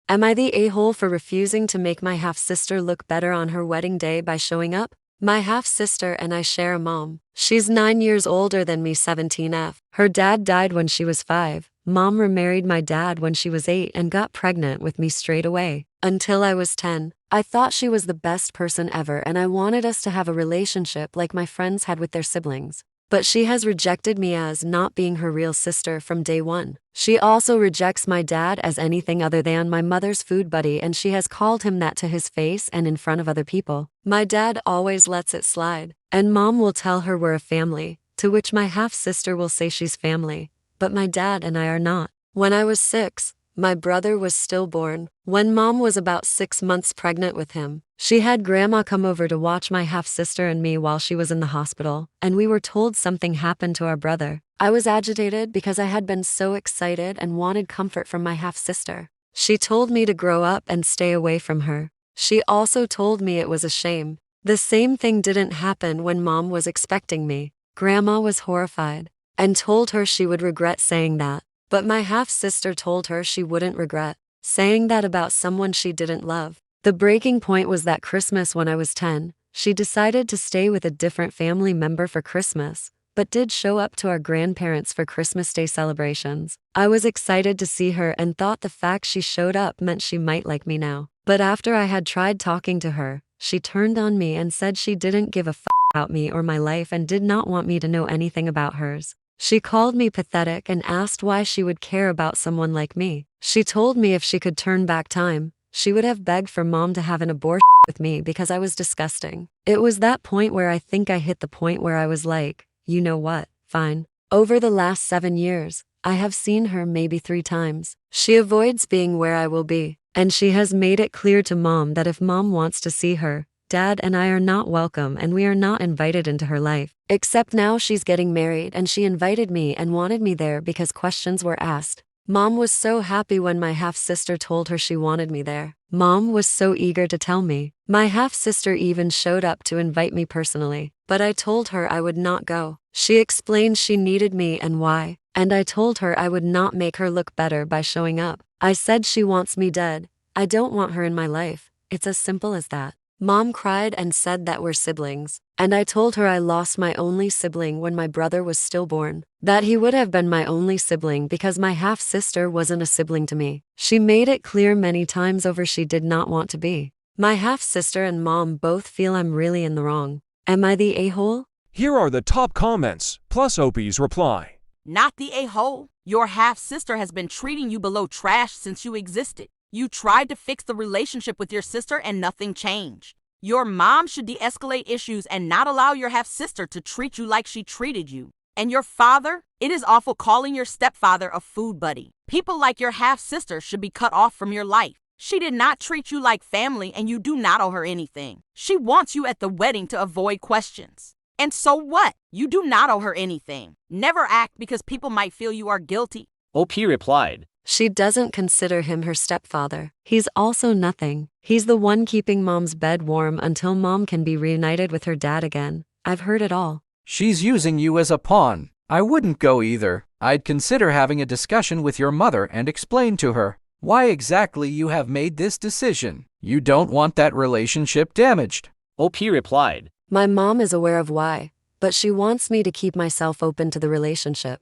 Am I the a-hole for refusing to make my half-sister look better on her wedding day by showing up? My half-sister and I share a mom. She's 9 years older than me, 17F. Her dad died when she was 5. Mom remarried my dad when she was 8 and got pregnant with me straight away. Until I was 10, I thought she was the best person ever and I wanted us to have a relationship like my friends had with their siblings. But she has rejected me as not being her real sister from day one. She also rejects my dad as anything other than my mother's food buddy, and she has called him that to his face and in front of other people. My dad always lets it slide, and mom will tell her we're a family, to which my half-sister will say she's family, but my dad and I are not. When I was 6, my brother was stillborn. When mom was about 6 months pregnant with him, she had grandma come over to watch my half-sister and me while she was in the hospital, and we were told something happened to our brother. I was agitated because I had been so excited and wanted comfort from my half-sister. She told me to grow up and stay away from her. She also told me it was a shame. The same thing didn't happen when mom was expecting me. Grandma was horrified and told her she would regret saying that. But my half-sister told her she wouldn't regret saying that about someone she didn't love. The breaking point was that Christmas when I was 10, she decided to stay with a different family member for Christmas, but did show up to our grandparents for Christmas Day celebrations. I was excited to see her and thought the fact she showed up meant she might like me now. But after I had tried talking to her, she turned on me and said she didn't give a f about me or my life and did not want me to know anything about hers. She called me pathetic and asked why she would care about someone like me. She told me if she could turn back time, she would have begged for mom to have an abortion with me because I was disgusting. It was that point where I think I hit the point where I was like, you know what, fine. Over the last 7 years, I have seen her maybe 3 times. She avoids being where I will be, and she has made it clear to mom that if mom wants to see her, dad and I are not welcome and we are not invited into her life. Except now she's getting married and she invited me and wanted me there because questions were asked. Mom was so happy when my half-sister told her she wanted me there. Mom was so eager to tell me. My half-sister even showed up to invite me personally, but I told her I would not go. She explained she needed me and why, and I told her I would not make her look better by showing up. I said she wants me dead. I don't want her in my life. It's as simple as that. Mom cried and said that we're siblings, and I told her I lost my only sibling when my brother was stillborn, that he would have been my only sibling because my half-sister wasn't a sibling to me. She made it clear many times over she did not want to be. My half-sister and mom both feel I'm really in the wrong. Am I the a-hole? Here are the top comments, plus Opie's reply. Not the a-hole. Your half-sister has been treating you below trash since you existed. You tried to fix the relationship with your sister and nothing changed. Your mom should de-escalate issues and not allow your half-sister to treat you like she treated you. And your father? It is awful calling your stepfather a food buddy. People like your half-sister should be cut off from your life. She did not treat you like family and you do not owe her anything. She wants you at the wedding to avoid questions. And so what? You do not owe her anything. Never act because people might feel you are guilty. OP replied, She doesn't consider him her stepfather. He's also nothing. He's the one keeping mom's bed warm until mom can be reunited with her dad again. I've heard it all. She's using you as a pawn. I wouldn't go either. I'd consider having a discussion with your mother and explain to her why exactly you have made this decision. You don't want that relationship damaged. OP replied, My mom is aware of why, but she wants me to keep myself open to the relationship.